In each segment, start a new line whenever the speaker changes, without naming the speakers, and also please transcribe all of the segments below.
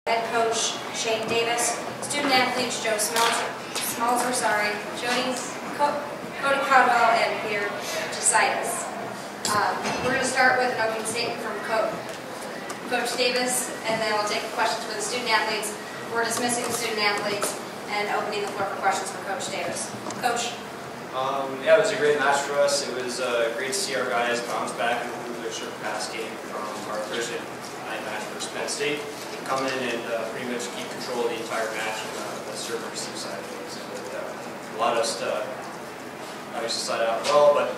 Head coach Shane Davis, student athletes Joe Smalzer, Cody Caldwell, and Peter Josias. We're going to start with an opening statement from Coach Davis, and then we'll take questions for the student athletes. We're dismissing the student athletes and opening the floor for questions for Coach Davis. Coach.
Yeah, it was a great match for us. It was great to see our guys bounce back and improve their serve pass game from our Thursday night match versus Penn State. Come in and pretty much keep control of the entire match on the serve and receive side of things. It allowed us to obviously slide out well, but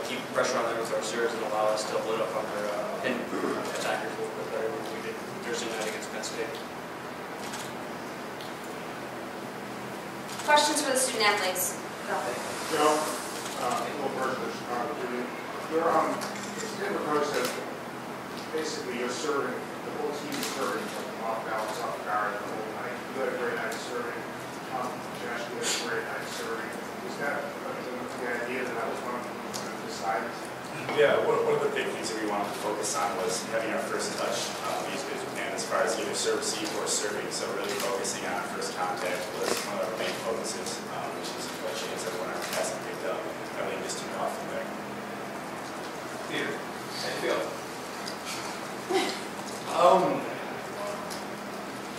keep pressure on them with our serves and allow us to load up on their pin attackers a little bit better than we did Thursday night against Penn State.
Questions for the student athletes?
Joe, equal person, your approach that basically you're serving, the whole team is serving from off balance, off guard the whole night. You had a great night serving. Josh, you had a great night serving. Was that the idea that was one of the sides?
Yeah, one of the big things that we wanted to focus on was having our first touch be as good as we can as far as either serve receive or serving. So really focusing on first contact was one of our main focuses, which is what chance that when our passing picked up, everything just took off from there.
Peter, how do you feel?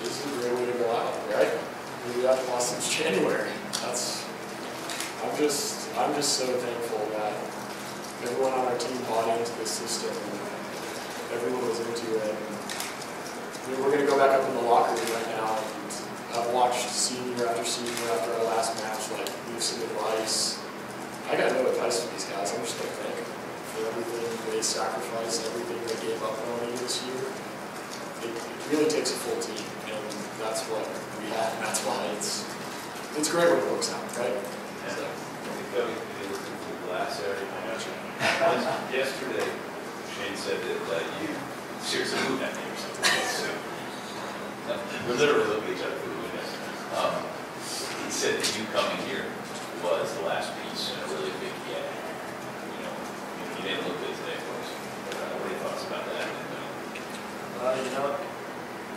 This is a great way to go out, right? We haven't lost since January. I'm just so thankful that everyone on our team bought into this system and everyone was into it. And we're going to go back up in the locker room right now, and I've watched senior after our last match, like, leave some advice. I got no advice from these guys. I'm just going to thank them for everything they sacrificed, everything they gave up on me this year. It really takes a full team, and that's what we have, and that's why it's great when it works out, right?
Yeah. So. Saturday night. Yesterday, Shane said that you seriously moved at me or something. So, we literally looked at each other for the witness. He said that you coming here was the last piece in a really big yeah. You didn't look good today, of course. What are your thoughts about that?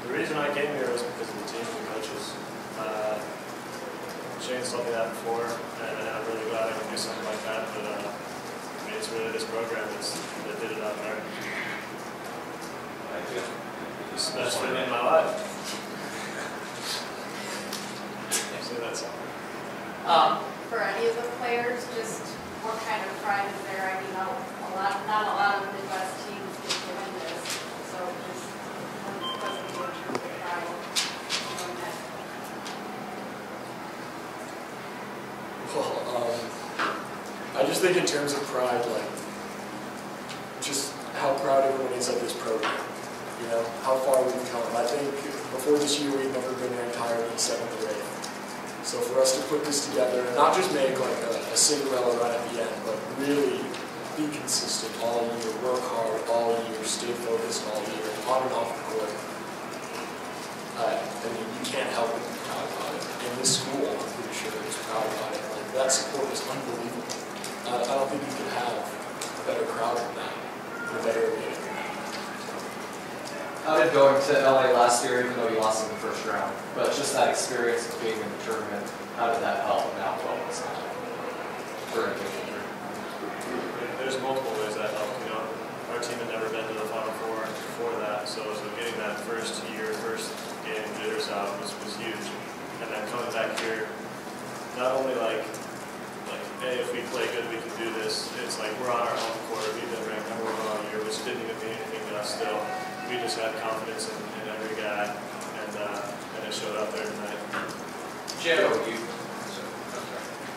The reason I came here was because of the team and the coaches. Shane's told me that before, and I'm really glad I can do something like that. But it's really this program that did it out there. It's the best fit in my life. So that's all.
For any of the players, just what kind of pride is there? I mean, not a lot of Midwest teams get given this, so just what's the nature of the pride doing that?
Well, I just think in terms of pride, like, just how proud everyone is of this program. How far we've come. I think before this year we'd never been ranked higher than 7th or 8th. So for us to put this together and not just make like a Cinderella run at the end, but really be consistent all year, work hard all year, stay focused all year, on and off the court. I mean, you can't help but be proud about it. And this school, I'm pretty sure, is proud about it. Like, that support is unbelievable. I don't think you could have a better crowd than that, or a better arena than that.
How did going to LA last year, even though you lost in the first round, but just that experience of being in the tournament, how did that help now 12 months now?
There's multiple ways that helped. Our team had never been to the Final Four before that, so getting that first game jitters out was huge. And then coming back here, not only like, hey, if we play good, we can do this. It's like we're on our home court. We've been ranked number 1 all year, which didn't even mean anything to us still. We just had confidence in every guy, and it showed up there tonight.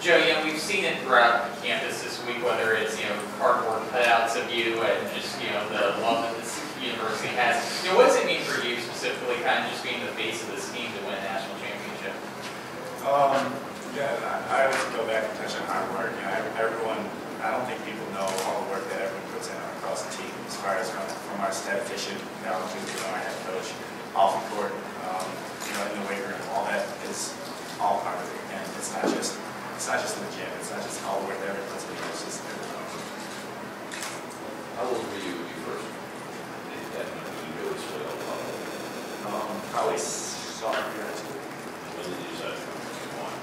Joe, we've seen it throughout campus this week, whether it's cardboard cutouts of you and just the love that this university has. What does it mean for you specifically, kind of just being the face of this team to win a national championship?
I always go back and touch on hard work. Everyone, I don't think people know all the work that everyone puts in across the team, as far as from our statistician down to our head coach, off the court, in the weight room. All that is all part of it, and it's not just in the gym. It's not just all the work that everyone puts in. It's just everyone.
How old were you when you first did that? You really stood out?
Probably sophomore year high school.
When did you decide to come on?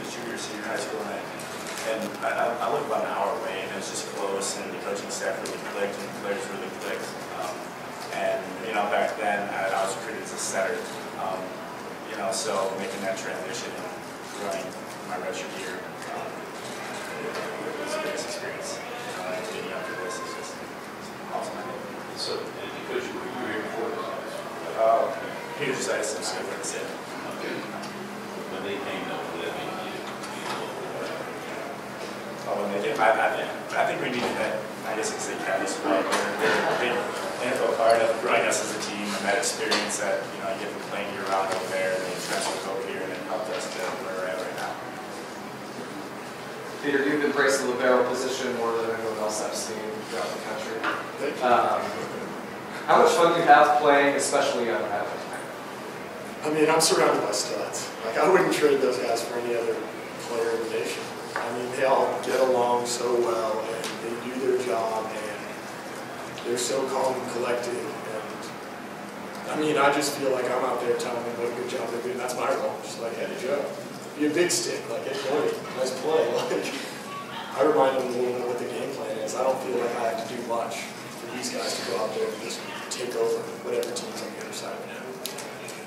Junior, senior high school, and I live about an hour away, and it was just close, and the coaching staff really clicked, and the players really clicked. And back then I was recruited as a setter, so making that transition and running my redshirt year, it was the biggest experience. Getting up to this is just awesome.
So, and because you were here before this?
He was just like some stuff like that.
Okay. When they came, though, what did that mean to you?
When they came, I think we needed that. I guess it's the academy squad. They're big integral part of growing us as a team, and that experience that I get from playing year round over there, and then transferred over here, and then helped us to where we're at right now.
Peter, you've embraced the libero position more than anyone else I've seen throughout the country.
Thank you.
How much fun do you have playing, especially on that?
I mean, I'm surrounded by studs. Like, I wouldn't trade those guys for any other player in the nation. I mean, they all get along so well, and they do their job, and they're so calm and collected. And I mean, I just feel like I'm out there telling them what a good job they're doing. That's my role. Just like, hey, Joe, be a big stick. Like, hey, Cody, nice play. Like, I remind them a little bit what the game plan is. I don't feel like I have to do much for these guys to go out there and just take over whatever team's on the other side of it.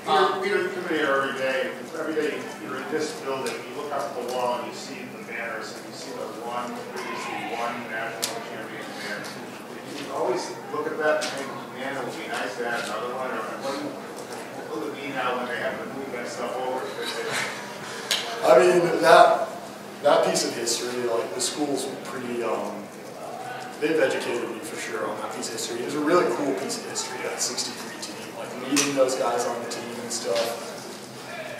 We're here every day. Every day you're in this building, you look up the wall and you see the banners, and you see the previously one national champion banner. You always look at that and think, man, it would be nice to have another one. Or what would it mean now when they have to move that stuff over?
I mean, that piece of history, like, the school's pretty, they've educated me for sure on that piece of history. It was a really cool piece of history, that 63 team, like meeting those guys on the team and stuff.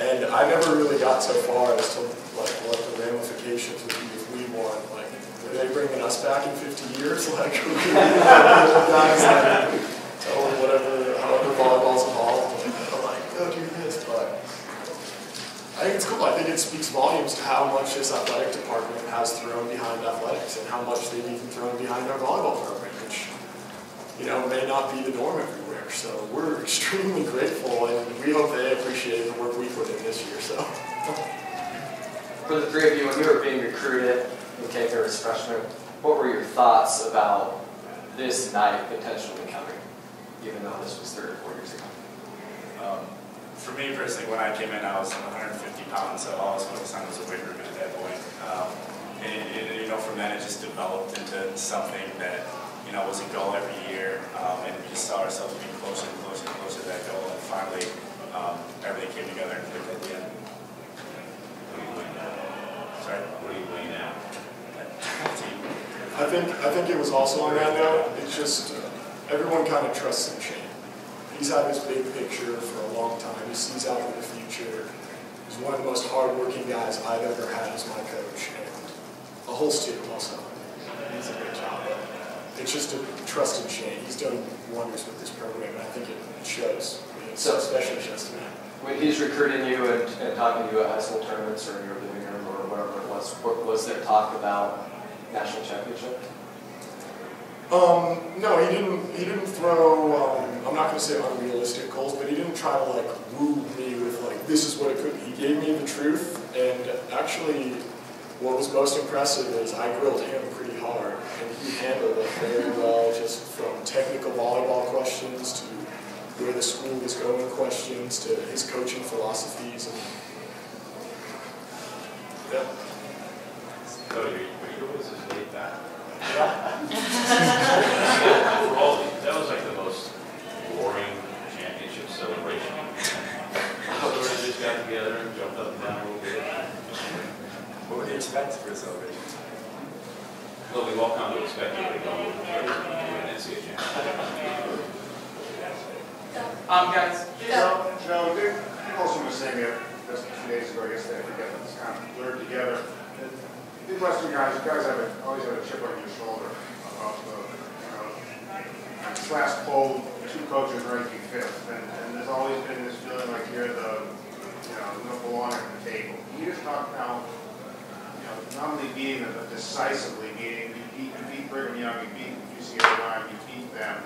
And I never really got so far as to, like, what the ramifications would be if we won. Like, are they bringing us back in 50 years? Like, are we the guys that tell them whatever, however volleyball's involved, like, go do this, but I think it's cool. I think it speaks volumes to how much this athletic department has thrown behind athletics and how much they've even thrown behind our volleyball program, which, may not be the norm everywhere. So we're extremely grateful, and we hope they appreciate the work we put in this year. So,
For the three of you, when you were being recruited and came here as freshmen, what were your thoughts about this night potentially coming, even though this was 3 or 4 years ago?
For me personally, when I came in, I was 150 pounds, so all I was focused on was the weight room at that point. From then it just developed into something that, was a goal every year, and we just saw ourselves being closer and closer and closer to that goal, and finally, everything came together and clicked at the end.
What are you doing now?
Sorry?
What are you doing now?
I think it was also on that note. It's just everyone kind of trusts in Shane. He's had this big picture for a long time. He sees out in the future. He's one of the most hardworking guys I've ever had as my coach, and a whole student also. He's a great job. It's just a trust in Shane. He's done wonders with this program, and I think it shows. So especially shows tonight.
When he's recruiting you and talking to you at high school tournaments or in your living room or whatever it was there talk about national championship?
No, he didn't throw, I'm not going to say unrealistic goals, but he didn't try to like woo me with like, this is what it could be. He gave me the truth, and actually what was most impressive is I grilled him pretty hard, and he handled it very well, just from technical volleyball questions to where the school was going questions to his coaching philosophies. And, yeah.
Cody, you always just laid back.
Yeah.
That was like the most boring championship celebration. Everybody just got together and jumped up and down a little bit.
What would you expect for a celebration?
Well, we've all come to expect it to go with an NCAA championship.
Guys,
No, you also were saying that just 2 days ago, I guess they forget it's kind of blurred together. The Midwestern guys, you guys always have a chip on your shoulder about this last poll, 2 coaches ranking 5th, and there's always been this feeling like you're you don't belong at the table. Can you just talk now, not only beating them, but decisively beating, you beat Brigham Young, you beat UCLA, you beat them,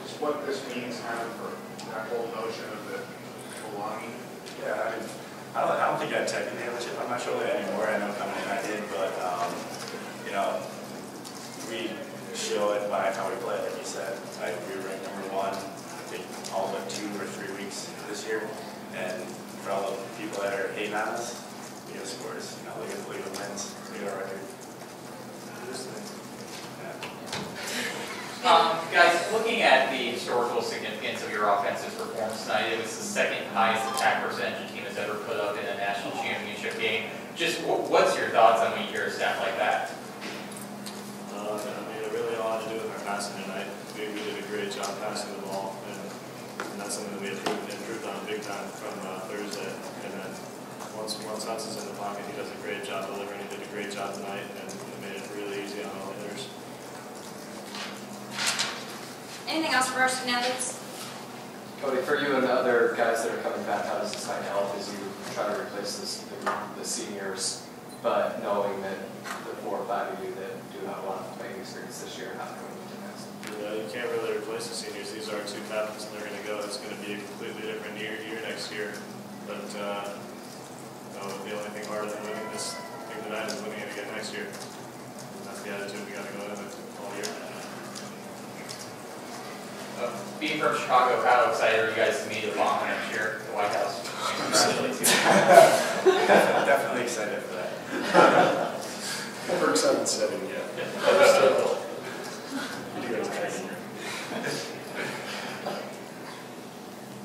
just what this means kind of for that whole notion of the belonging?
Yeah, I don't think I technically have a chip on my shoulder anymore. I know coming in I did, but you know, we show it by how we play, like you said. Like we were ranked #1, I think all but 2 or 3 weeks this year, and for all the people that are hating on us, we have scores. You know, look at the wins, look at our record.
Guys, looking at the historical significance of your offensive performance tonight, it was the second highest attack percentage a team has ever put up in a national championship game. Just what's your thoughts on when you hear a stat like that?
I mean, it really all had to do with our passing tonight. We did a great job passing the ball, and that's something that we improved on big time from Thursday. And then once Hans is in the pocket, he does a great job delivering. He did a great job tonight, and it made it really easy on all the hitters.
Anything else for our student athletes?
Cody, for you and the other guys that are coming back, how does this night help as you try to replace the seniors, but knowing that the 4 or 5 of you that do have a lot of playing experience this year have to go into next?
Yeah, you can't really replace the seniors. These are 2 captains, and they're going to go. It's going to be a completely different year next year. But no, the only thing harder than winning this thing tonight is winning it again next year. And that's the attitude we got to go in with all year.
Being from Chicago, how excited are you guys to meet Obama next year at the White House?
Definitely excited for that.
Perks haven't said it yet.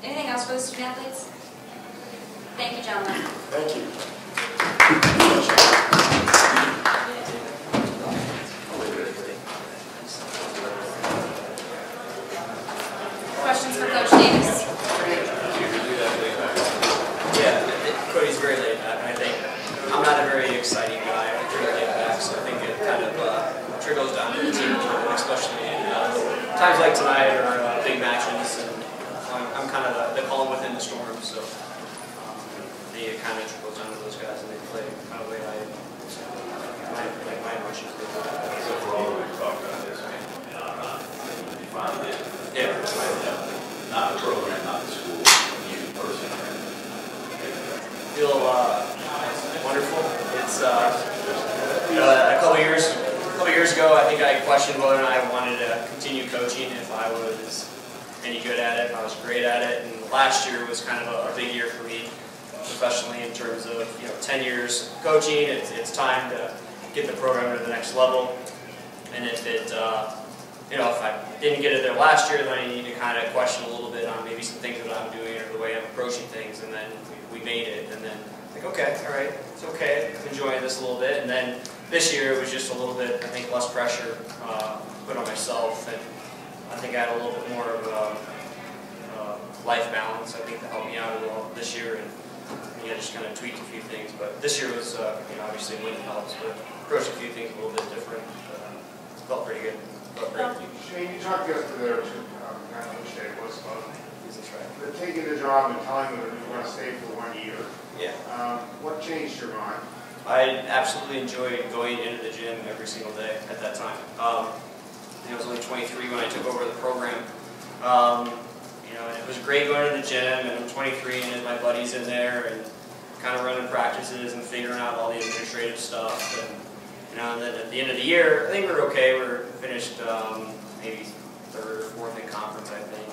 Anything else for the student athletes? Thank you, gentlemen.
Thank you.
Questions for Coach Davis?
Yeah, Cody's very laid back, and I think I'm not a very exciting guy. I'm pretty laid back, so I think it kind of trickles down to the team, especially in times like tonight or big matches. And I'm kind of the calm within the storm, so it kind of trickles down to those guys, and they play kind of the way my emotions do.
So for all we've talked about this, man, you found it.
Yeah.
Not the program, not the school, you personally.
Feel wonderful. It's a couple years ago, I think I questioned whether or not I wanted to continue coaching, if I was any good at it, if I was great at it. And last year was kind of a big year for me, professionally, in terms of 10 years coaching. It's time to get the program to the next level. And if it if I didn't get it there last year, then I need to kind of question a little bit on maybe some things that I'm doing or the way I'm approaching things. And then we made it, and then like, okay, all right, it's okay, I'm enjoying this a little bit. And then this year it was just a little bit, I think, less pressure put on myself, and I think I had a little bit more of life balance, I think, to help me out a little this year. And just kind of tweaked a few things. But this year was, obviously winning helps, but approached a few things a little bit different. Felt pretty good. Felt great.
Shane, you talked yesterday, or not which day it was, about
That's right.
taking the job and telling them that you were going to stay for 1 year.
Yeah.
What changed your mind?
I absolutely enjoyed going into the gym every single day at that time. I was only 23 when I took over the program. And it was great going to the gym, and I'm 23 and my buddies in there and kind of running practices and figuring out all the administrative stuff. And then at the end of the year, I think we were okay. We were finished maybe 3rd or 4th in conference, I think.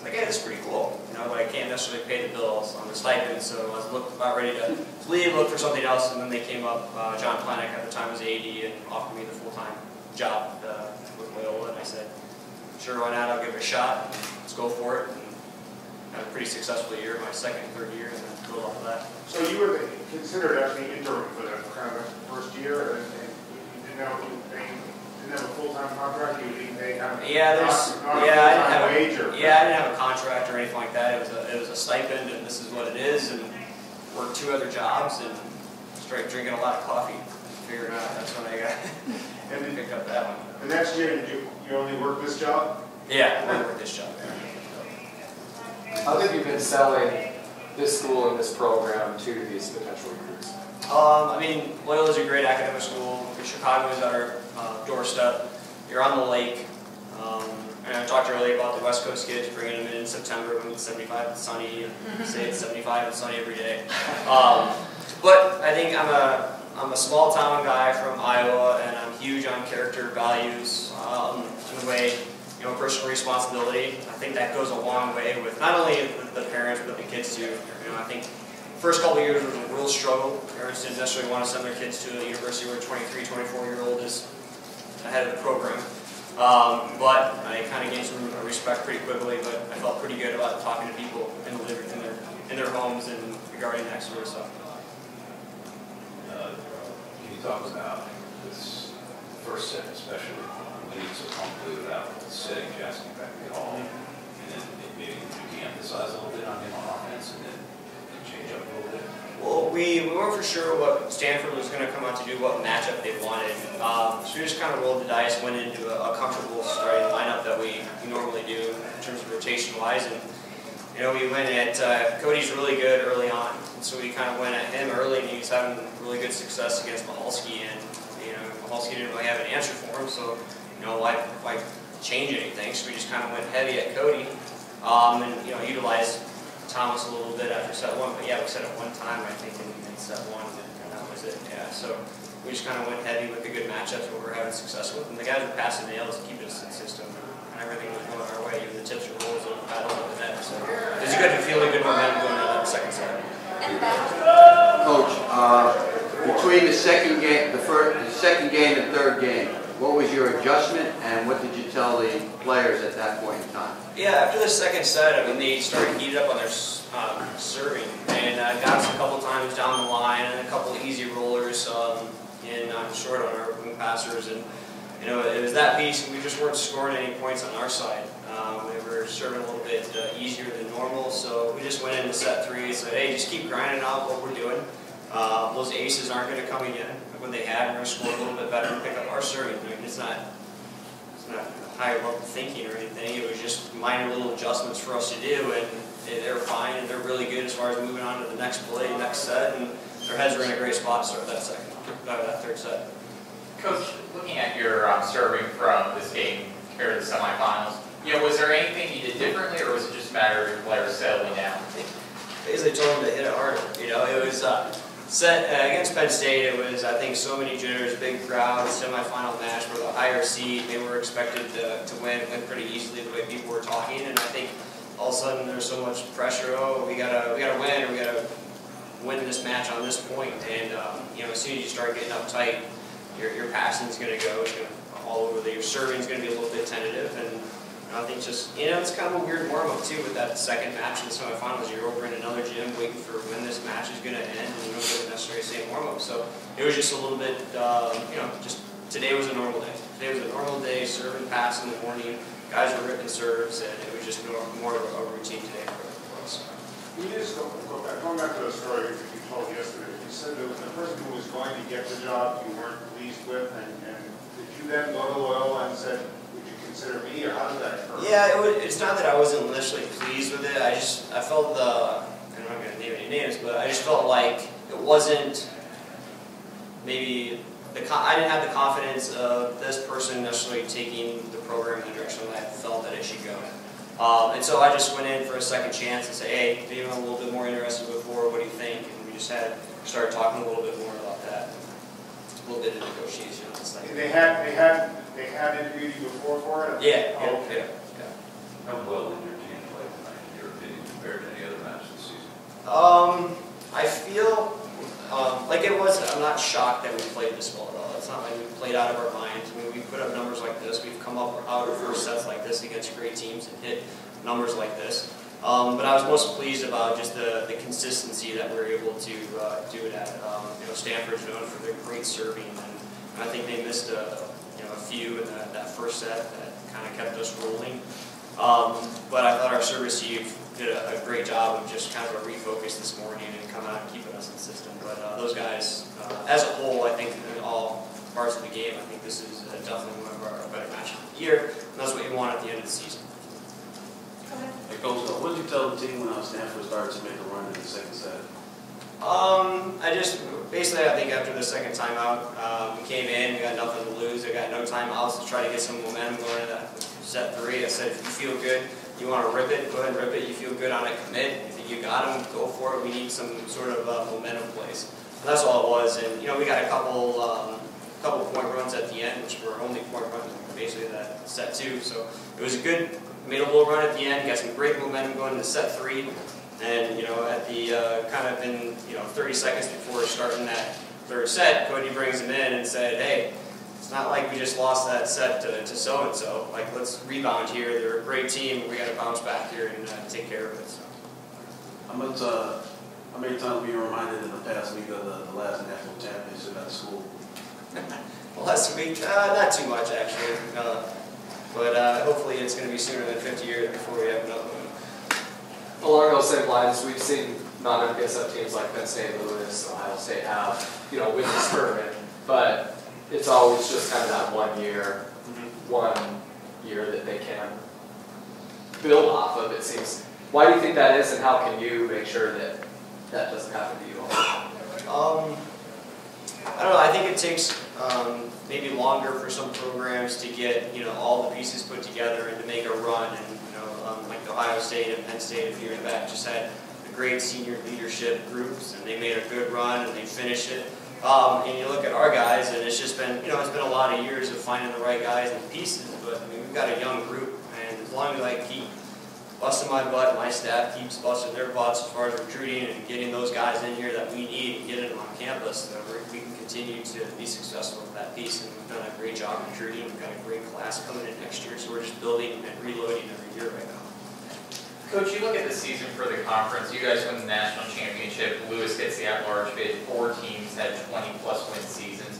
And hey, this is pretty cool. But I can't necessarily pay the bills on the stipend, so I was about ready to leave, look for something else. And then they came up. John Planick at the time was AD and offered me the full-time job with Loyola, and I said, sure, why not? I'll give it a shot. Let's go for it. And had a pretty successful year, my 2nd and 3rd year, and then build off of that.
So you were considered actually interim for the kind of first year, and you didn't have a full-time contract. You were being paid kind of
I didn't have a contract or anything like that. It was a stipend, and this is what it is. And worked 2 other jobs and started drinking a lot of coffee. Figuring out that's when I got and picked up that one.
The next year, did you only work this job?
Yeah, I worked this job.
How have you been selling this school and this program to these potential recruits?
Loyola is a great academic school. Chicago is our doorstep. You're on the lake. I talked earlier about the West Coast kids, bringing them in September when it's 75 and sunny, and say it's 75 and sunny every day. But I think I'm a small town guy from Iowa, and I'm huge on character, values, in a way, personal responsibility. I think that goes a long way with not only the parents, but the kids too. I think the first couple of years was a real struggle. Parents didn't necessarily want to send their kids to a university where a 23, 24-year-old is ahead of the program. But I kind of gained some respect pretty quickly, but I felt pretty good about talking to people in their homes and regarding that sort of stuff.
Can you talk about this first set, especially when you so comfortably without setting Jackson back at all, and then maybe de-emphasize a little bit on him on offense, and then change up a little bit?
Well, we weren't for sure what Stanford was going to come out to do, what matchup they wanted. So we just kind of rolled the dice, went into a comfortable starting lineup that we normally do in terms of rotation-wise. And we went at Cody's really good early on, and so we kind of went at him early, and he was having really good success against Mahalski, and Mahalski didn't really have an answer for him, so why change anything? So we just kind of went heavy at Cody, and utilized Thomas a little bit after set one, but yeah, we set it one time I think in set one, and that was it. Yeah, so we just kind of went heavy with the good matchups what we're having success with, and the guys were passing nails, keeping us in the system. Everything was going our way, even the tips and rolls on the paddle of the net. So it was good to feel a good momentum going into the second set.
Coach, between the second game, the second game and third game, what was your adjustment, and what did you tell the players at that point in time?
Yeah, after the second set, they started heating up on their serving, and got us a couple times down the line, and a couple of easy rollers in short on our wing passers, and it was that piece, and we just weren't scoring any points on our side. We were serving a little bit easier than normal, so we just went into set three and said, hey, just keep grinding out what we're doing. Those aces aren't going to come again. When they had, we're going to score a little bit better and pick up our serving. It's not higher level thinking or anything. It was just minor little adjustments for us to do, and they were fine, and they're really good as far as moving on to the next play, next set, and their heads were in a great spot to start that third set.
Coach, looking at your serving from this game compared to the semifinals, was there anything you did differently, or was it just a matter of your players settling down?
Basically told them to hit it harder. It was set against Penn State. It was, I think, so many jitters, big crowd, semifinal match with a higher seed. They were expected to win pretty easily the way people were talking, and I think all of a sudden there's so much pressure. Oh, we gotta win, or we gotta win this match on this point. And as soon as you start getting uptight, your passing is going to go. It's going to all over. Your serving is going to be a little bit tentative, and I think just it's kind of a weird warm up too with that second match in the semifinals. You're over in another gym waiting for when this match is going to end, and you don't get necessarily the same warm up. So it was just a little bit, just today was a normal day. Today was a normal day, serving, pass in the morning. Guys were ripping serves, and it was just more of a routine today for us.
Can you just going back to the story you told yesterday? You said that the person who was going to get the job you weren't pleased with, and did you then go to Loyola and said, would you consider me, or how did that occur?
Yeah, it's not that I wasn't initially pleased with it. I felt I'm not going to name any names, but I just felt like it wasn't maybe I didn't have the confidence of this person necessarily taking the program in the direction that I felt that it should go. And so I just went in for a second chance and say, hey, maybe I'm a little bit more interested before, what do you think? And we just started talking a little bit more about that. A little bit of negotiation and stuff.
They had interviewed you before for it?
Yeah.
Oh, okay.
Yeah.
How well did your team play tonight, in your opinion, compared to any other match this season?
I feel like it was, I'm not shocked that we played this well at all. It's not like we played out of our minds. I mean, we put up numbers like this. We've come up out of first sets like this against great teams and hit numbers like this. But I was most pleased about just the consistency that we were able to do it at. Stanford's known for their great serving, and I think they missed a few in that first set that kind of kept us rolling. But I thought our service Eve did a great job of just kind of a refocus this morning and coming out and keeping us in the system. But those guys, as a whole, I think in all parts of the game, I think this is definitely one of our better matches of the year, and that's what you want at the end of the season.
Hey, Coach, what did you tell the team when Stanford started to make a run in the second set?
I think after the second timeout, we came in, we got nothing to lose, I got no timeouts to try to get some momentum going into that set 3. I said, if you feel good, you want to rip it, go ahead and rip it. You feel good on it, commit. You think you got them, go for it. We need some sort of momentum plays. And that's all it was. And, we got a couple point runs at the end, which were only point runs basically that set 2. So it was a good, made a little run at the end, got some great momentum going into set 3. And, at the kind of in, 30 seconds before starting that third set, Cody brings him in and said, hey, it's not like we just lost that set to so-and-so. Like, let's rebound here. They're a great team. We got to bounce back here and take care of it. So.
How many times were you reminded in the past week of the last national championship at the school?
Last week? Not too much, actually. But hopefully it's going to be sooner than 50 years before we have another one.
Along those same lines, we've seen non-MPSF teams like Penn State, Lewis, Ohio State have, win this tournament, but it's always just kind of that 1 year, 1 year that they can build off of, it seems. Why do you think that is, and how can you make sure that that doesn't happen to you all?
I don't know, I think it takes maybe longer for some programs to get, all the pieces put together and to make a run. And, like Ohio State and Penn State a few years back just had a great senior leadership groups, and they made a good run and they finished it. And you look at our guys, and it's just been, it's been a lot of years of finding the right guys and pieces, but we've got a young group, and as long as I keep busting my butt, my staff keeps busting their butts as far as recruiting and getting those guys in here that we need and getting them on campus, that we can continue to be successful with that piece. And we've done a great job recruiting. We've got a great class coming in next year, so we're just building and reloading every year right now.
Coach, you look at the season for the conference. You guys win the national championship. Lewis gets the at-large bid. 4 teams had 20-plus win seasons.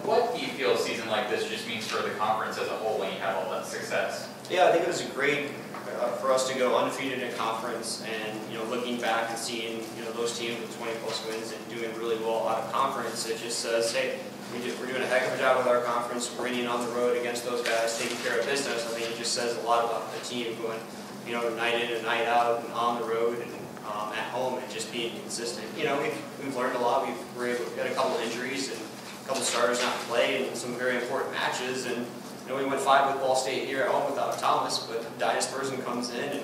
What do you feel a season like this just means for the conference as a whole when you have all that success?
Yeah, I think it was a great for us to go undefeated in conference, and looking back and seeing those teams with 20-plus wins and doing really well out of conference, it just says, hey, we're doing a heck of a job with our conference, winning on the road against those guys, taking care of business. I think it just says a lot about the team going, night in and night out, and on the road and at home, and just being consistent. We've learned a lot. We had a couple injuries and a couple starters not play in some very important matches, and we went 5 with Ball State here at home without Thomas, but Dias Person comes in and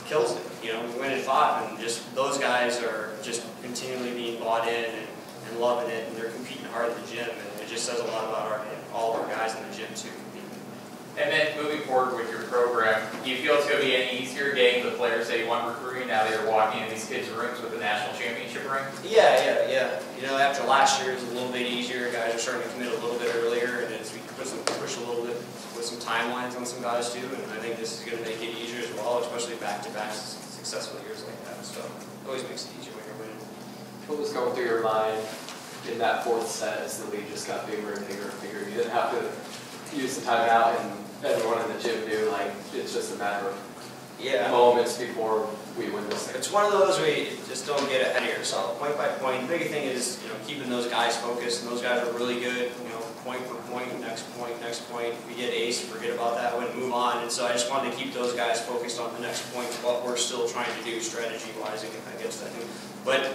kills it. We win at 5, and just those guys are just continually being bought in and loving it, and they're competing hard in the gym, and it just says a lot about all of our guys in the gym too.
And then moving forward with your program, do you feel it's going to be any easier getting the players that you want recruiting now that you're walking in these kids' rooms with the national championship ring?
Yeah. After last year, it was a little bit easier. Guys are starting to commit a little bit earlier, and we push a little bit with some timelines on some guys too. And I think this is going to make it easier as well, especially back-to-back successful years like that. So it always makes it easier when you're winning.
What was going through your mind in that 4th set as the lead just got bigger and bigger and bigger? You didn't have to use the timeout, and everyone in the gym knew, like, it's just a matter of moments before we win this thing.
It's one of those where you just don't get ahead of yourself, point by point. The big thing is, keeping those guys focused, and those guys are really good, point for point, next point, next point. If we get ace, forget about that one, move on. And so I just wanted to keep those guys focused on the next point, what we're still trying to do strategy-wise against that. But,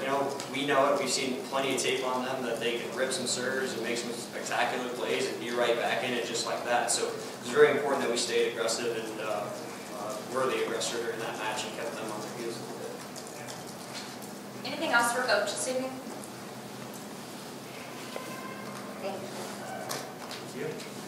we know it. We've seen plenty of tape on them that they can rip some serves and make some spectacular plays and be right back in it just like that. So it's very important that we stayed aggressive and were the aggressor during that match and kept them on their heels a little bit.
Anything else for Coach this evening? Thank you.
Thank you.